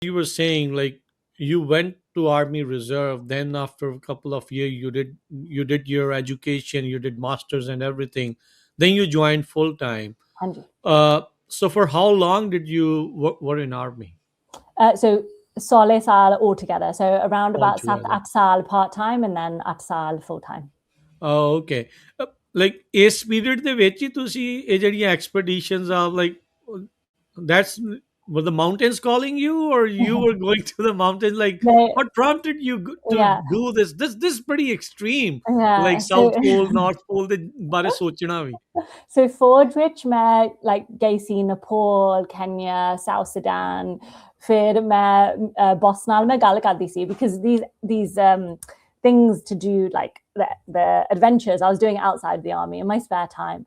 you were saying, like, you went to Army Reserve, then after a couple of years you did your education, you did masters and everything, then you joined full time. हाँ जी. So for how long did you were in Army So 16 साल altogether. So around about altogether? 7-8 साल part time and then 8 ਸਾਲ full time. Oh, okay. Like ਇਸ period ਦੇ ਵਿੱਚ ਹੀ ਤੁਸੀਂ ਇਹ ਜਿਹੜੀਆਂ ਐਕਸਪੀਡੀਸ਼ਨਸ ਆ, like, that's were the mountains calling you, or you were going to the mountains? Like, No, what prompted you to yeah, do this is pretty extreme, yeah. like South Pole, North Pole ਦੇ ਬਾਰੇ ਸੋਚਣਾ ਵੀ. So Ford Rich मैं like गई सी Nepal, Kenya, South Sudan. फिर मैं boss नाल मैं गल करदी सी because these things to do, like the adventures I was doing outside the army in my spare time.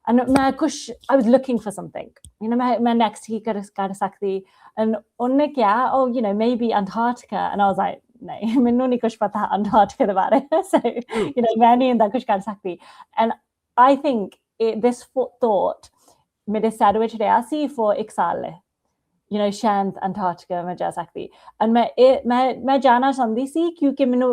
And I was looking for something, you know, मैं next ही कर सकती. And उन्होंने क्या, oh, you know, maybe Antarctica. And I was like, नहीं, मैनू नहीं कुछ पता Antarctica के बारे. So, True. you know, मैं नहीं इंदा कुछ कर सकती. And I think this thought मेरे सर विच रहा सी for 1 साल. You know, शांत Antarctica में जा सकती. And मैं जाना चाहती सी क्योंकि मैनू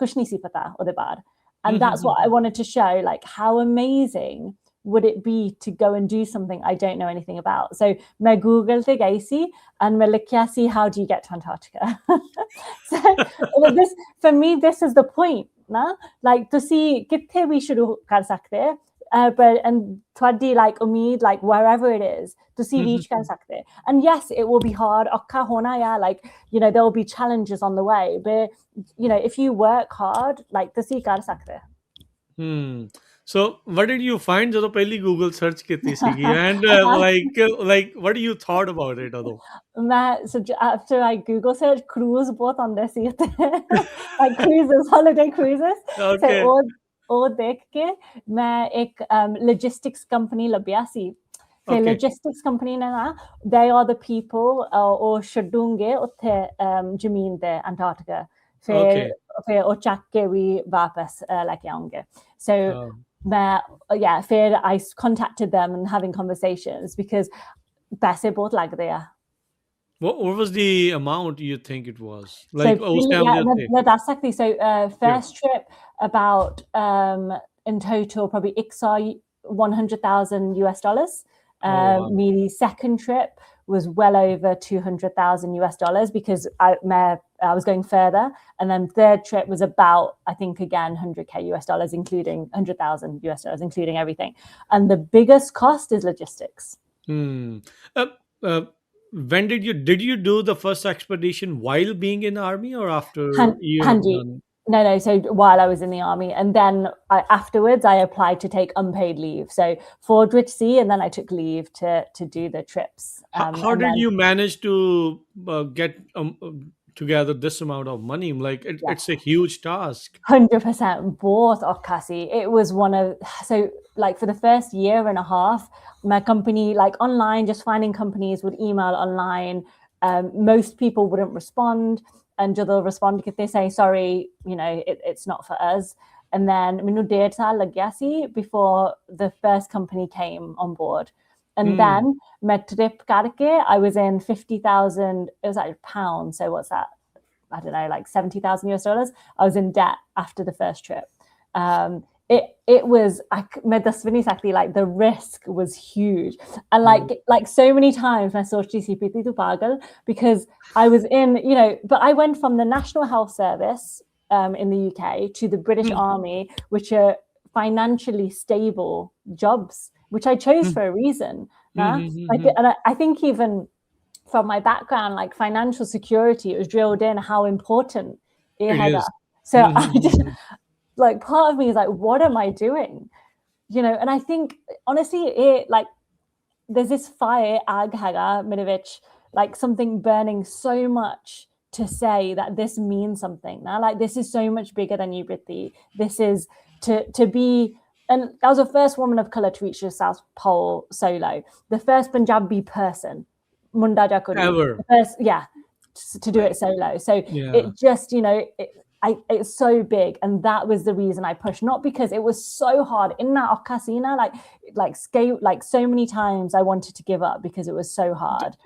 कुछ नहीं सी पता उहदे बारे. And that's what I wanted to show, like how amazing would it be to go and do something I don't know anything about. So मैं Google te gayi si and मैं लिखिया सी how do you get to Antarctica. So this, for me, this is the point, na? Like to see कित्थे भी शुरू कर सकते. But and ਤੁਹਾਡੀ like umid, like wherever it is, to see reach कर सकते. And yes, it will be hard. ਔਖਾ ਹੋਣਾ, yeah, like, you know, there will be challenges on the way, but you know, if you work hard, like ਤੁਸੀਂ ਕਰ ਸਕਦੇ. So what did you find ਜਦੋਂ ਪਹਿਲੀ Google search ਕੀਤੀ ਸੀਗੀ? And like what do you thought about it although? So after I Google search cruise both on this like cruises, holiday cruises. Okay. So ਉਹ ਦੇਖ ਕੇ ਮੈਂ ਇੱਕ logistics company ਲੱਭਿਆ ਸੀ. ਤੇ Okay. logistics company ਨੇ ਨਾ, they are the people ਉਹ ਛੱਡੂਗੇ ਉੱਥੇ ਜ਼ਮੀਨ ਤੇ Antarctica. Okay. ਫਿਰ ਉਹ ਚੱਕ ਕੇ ਵੀ ਵਾਪਸ ਲੈ ਕੇ ਆਉਂਗੇ. So yeah, ਫਿਰ I contacted them and having conversations because पैसे बहुत लगते हैं. What was the amount you think it was? Like, that's exactly. So first trip about in total probably $100,000 US. wow. The second trip was well over $200,000 US because I was going further, and then third trip was about, I think, again $100K US, including $100,000 US, including everything. And the biggest cost is logistics. When did you do the first expedition while being in the army or after you had done? No, so while I was in the army, and then afterwards I applied to take unpaid leave. So for Dwitch Sea, and then I took leave to do the trips. How did you manage to get together this amount of money? Like it's a huge task. 100% both Okasi. It was one of, so like for the first year and a half, my company, like online, just finding companies would email online. Most people wouldn't respond, and they'll respond because they say, sorry, you know, it's not for us. And then minu ded saal lag gaya si before the first company came on board. And then my trip karke, I was in 50,000, it was like pounds. So what's that? I don't know, like $70,000 US. I was in debt after the first trip. It was, like the risk was huge. And like so many times I saw GCPT to pagal because I was in, you know, but I went from the National Health Service in the UK to the British Army, which are financially stable jobs, which I chose for a reason. And I think even from my background, like financial security, it was drilled in how important it is. So I just, like, part of me is like, what am I doing? You know, and I think honestly, like there's this fire ag haga Minovich, like something burning so much to say that this means something. Now, like this is so much bigger than you, Britti. This is to be. And I was the first woman of color to reach the South Pole solo, the first Punjabi person, Munda Jakuri, ever. To do it solo. So it just, you know, it's so big, and that was the reason I pushed. Not because it was so hard in that Okasina, like so many times I wanted to give up because it was so hard.